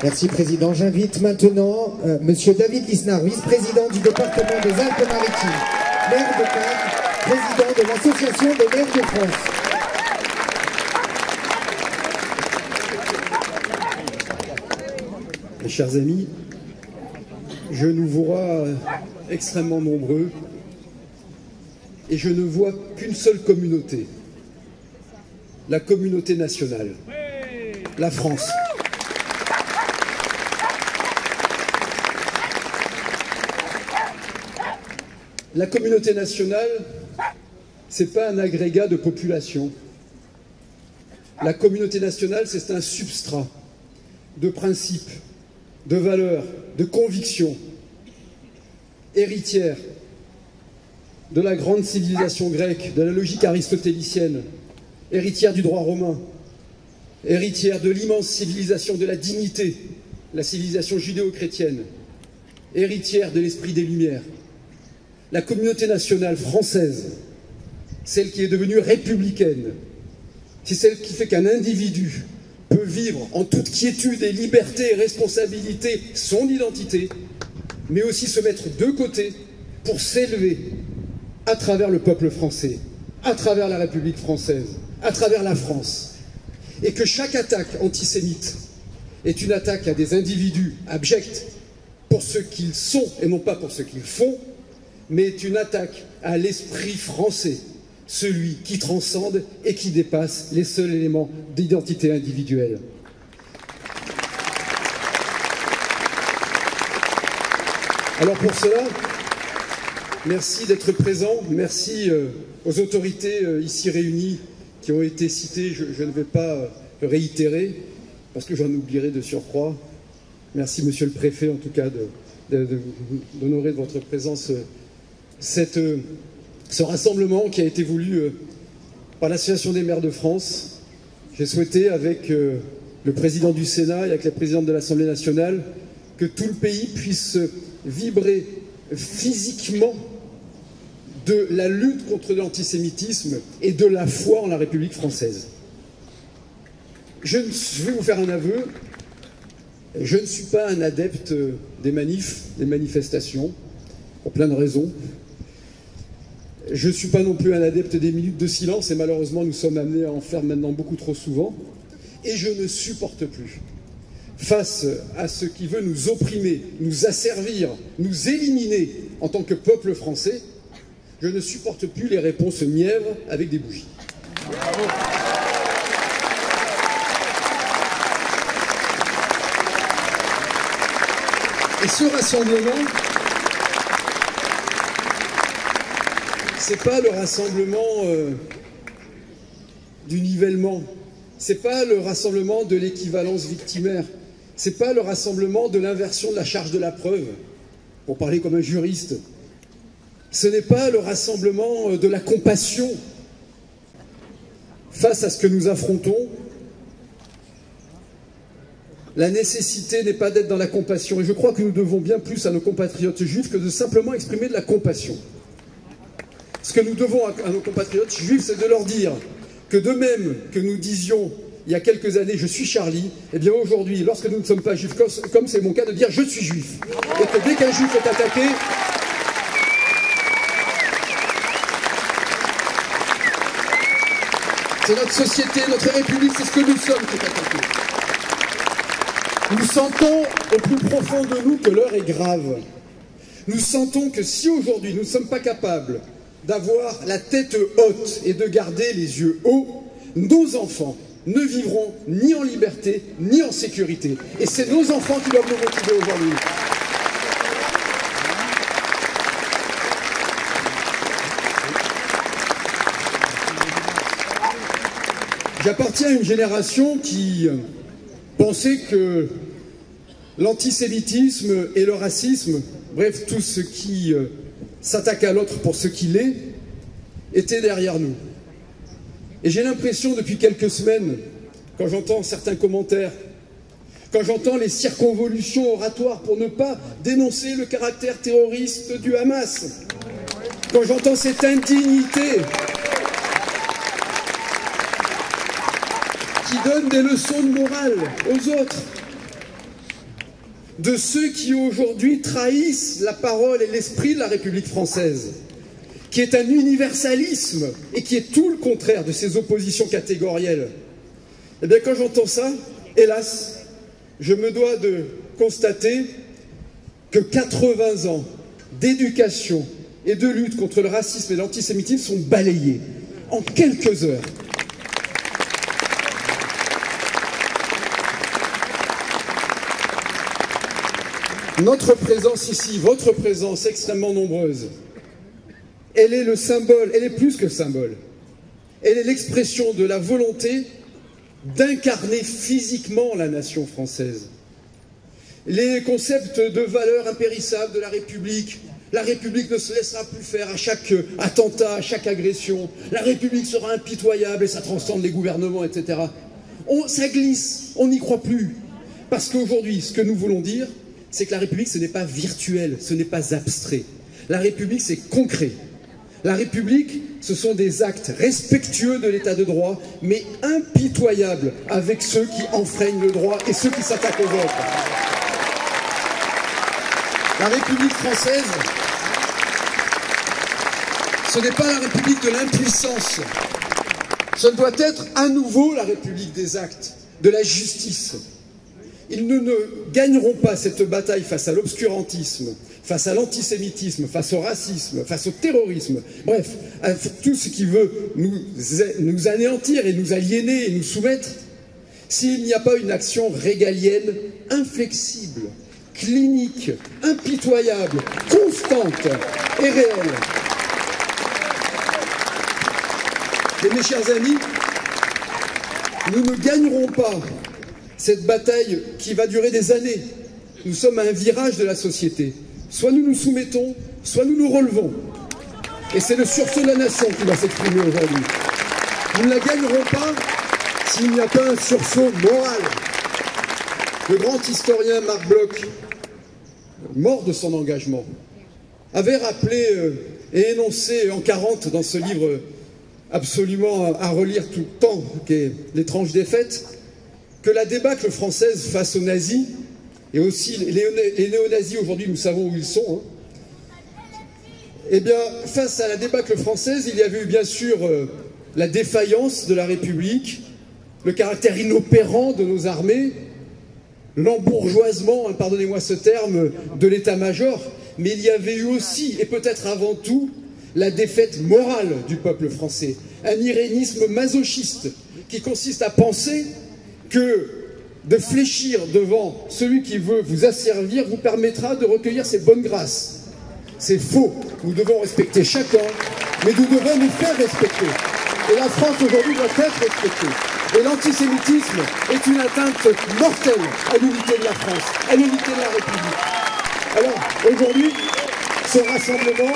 Merci, Président. J'invite maintenant Monsieur David Lisnard, vice-président du département des Alpes-Maritimes, maire de Cannes, président de l'Association des maires de France. Mes chers amis, je nous vois extrêmement nombreux et je ne vois qu'une seule communauté, la communauté nationale, la France. La communauté nationale, ce n'est pas un agrégat de population. La communauté nationale, c'est un substrat de principes, de valeurs, de convictions, héritière de la grande civilisation grecque, de la logique aristotélicienne, héritière du droit romain, héritière de l'immense civilisation de la dignité, la civilisation judéo-chrétienne, héritière de l'esprit des Lumières. La communauté nationale française, celle qui est devenue républicaine, c'est celle qui fait qu'un individu peut vivre en toute quiétude et liberté et responsabilité son identité, mais aussi se mettre de côté pour s'élever à travers le peuple français, à travers la République française, à travers la France. Et que chaque attaque antisémite est une attaque à des individus abjects pour ce qu'ils sont et non pas pour ce qu'ils font, mais est une attaque à l'esprit français, celui qui transcende et qui dépasse les seuls éléments d'identité individuelle. Alors pour cela, merci d'être présent, merci aux autorités ici réunies qui ont été citées, je ne vais pas réitérer, parce que j'en oublierai de surcroît. Merci Monsieur le Préfet en tout cas d'honorer de votre présence ce rassemblement qui a été voulu par l'Association des maires de France. J'ai souhaité, avec le président du Sénat et avec la présidente de l'Assemblée nationale, que tout le pays puisse vibrer physiquement de la lutte contre l'antisémitisme et de la foi en la République française. Je vais vous faire un aveu, je ne suis pas un adepte des manifs, des manifestations, pour plein de raisons. Je ne suis pas non plus un adepte des minutes de silence, et malheureusement nous sommes amenés à en faire maintenant beaucoup trop souvent. Et je ne supporte plus, face à ce qui veut nous opprimer, nous asservir, nous éliminer en tant que peuple français, je ne supporte plus les réponses mièvres avec des bougies. Et ce rassemblement, c'est pas le rassemblement du nivellement, c'est pas le rassemblement de l'équivalence victimaire, c'est pas le rassemblement de l'inversion de la charge de la preuve, pour parler comme un juriste. Ce n'est pas le rassemblement de la compassion face à ce que nous affrontons. La nécessité n'est pas d'être dans la compassion, et je crois que nous devons bien plus à nos compatriotes juifs que de simplement exprimer de la compassion. Ce que nous devons à nos compatriotes juifs, c'est de leur dire que de même que nous disions il y a quelques années « je suis Charlie », eh bien aujourd'hui, lorsque nous ne sommes pas juifs, comme c'est mon cas, de dire « je suis juif ». Et que dès qu'un juif est attaqué, c'est notre société, notre République, c'est ce que nous sommes qui est attaqué. Nous sentons au plus profond de nous que l'heure est grave. Nous sentons que si aujourd'hui nous ne sommes pas capables d'avoir la tête haute et de garder les yeux hauts, nos enfants ne vivront ni en liberté, ni en sécurité. Et c'est nos enfants qui doivent nous motiver aujourd'hui. J'appartiens à une génération qui pensait que l'antisémitisme et le racisme, bref, tout ce qui s'attaque à l'autre pour ce qu'il est, était derrière nous. Et j'ai l'impression depuis quelques semaines, quand j'entends certains commentaires, quand j'entends les circonvolutions oratoires pour ne pas dénoncer le caractère terroriste du Hamas, quand j'entends cette indignité qui donne des leçons de morale aux autres, de ceux qui aujourd'hui trahissent la parole et l'esprit de la République française, qui est un universalisme et qui est tout le contraire de ces oppositions catégorielles. Eh bien, quand j'entends ça, hélas, je me dois de constater que 80 ans d'éducation et de lutte contre le racisme et l'antisémitisme sont balayés en quelques heures. Notre présence ici, votre présence extrêmement nombreuse, elle est le symbole, elle est plus que le symbole. Elle est l'expression de la volonté d'incarner physiquement la nation française. Les concepts de valeurs impérissables de la République ne se laissera plus faire à chaque attentat, à chaque agression. La République sera impitoyable et ça transcende les gouvernements, etc. Ça glisse, on n'y croit plus. Parce qu'aujourd'hui, ce que nous voulons dire, c'est que la République, ce n'est pas virtuel, ce n'est pas abstrait. La République, c'est concret. La République, ce sont des actes respectueux de l'état de droit, mais impitoyables avec ceux qui enfreignent le droit et ceux qui s'attaquent aux autres. La République française, ce n'est pas la République de l'impuissance. Ce doit être à nouveau la République des actes, de la justice. Nous ne gagneront pas cette bataille face à l'obscurantisme, face à l'antisémitisme, face au racisme, face au terrorisme, bref, à tout ce qui veut nous anéantir et nous aliéner et nous soumettre, s'il n'y a pas une action régalienne inflexible, clinique, impitoyable, constante et réelle. Et mes chers amis, nous ne gagnerons pas cette bataille qui va durer des années. Nous sommes à un virage de la société. Soit nous nous soumettons, soit nous nous relevons. Et c'est le sursaut de la nation qui va s'exprimer aujourd'hui. Nous ne la gagnerons pas s'il n'y a pas un sursaut moral. Le grand historien Marc Bloch, mort de son engagement, avait rappelé et énoncé en 40 dans ce livre absolument à relire tout le temps, qui est L'étrange défaite, que la débâcle française face aux nazis, et aussi les néo-nazis aujourd'hui, nous savons où ils sont, eh bien, face à la débâcle française, il y avait eu bien sûr la défaillance de la République, le caractère inopérant de nos armées, l'embourgeoisement, pardonnez-moi ce terme, de l'état-major, mais il y avait eu aussi, et peut-être avant tout, la défaite morale du peuple français, un irénisme masochiste qui consiste à penser que de fléchir devant celui qui veut vous asservir vous permettra de recueillir ses bonnes grâces. C'est faux. Nous devons respecter chacun, mais nous devons nous faire respecter. Et la France aujourd'hui doit être respectée. Et l'antisémitisme est une atteinte mortelle à l'unité de la France, à l'unité de la République. Alors, aujourd'hui, ce rassemblement,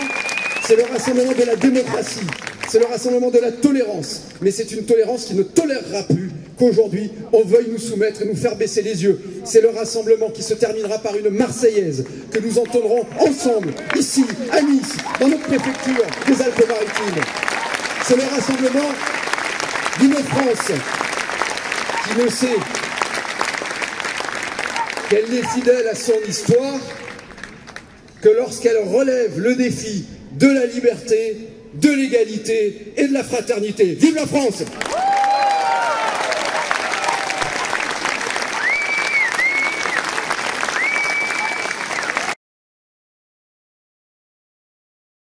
c'est le rassemblement de la démocratie, c'est le rassemblement de la tolérance, mais c'est une tolérance qui ne tolérera plus qu'aujourd'hui on veuille nous soumettre et nous faire baisser les yeux. C'est le rassemblement qui se terminera par une Marseillaise que nous entendrons ensemble, ici, à Nice, dans notre préfecture des Alpes-Maritimes. C'est le rassemblement d'une France qui ne sait qu'elle n'est fidèle à son histoire que lorsqu'elle relève le défi de la liberté, de l'égalité et de la fraternité. Vive la France!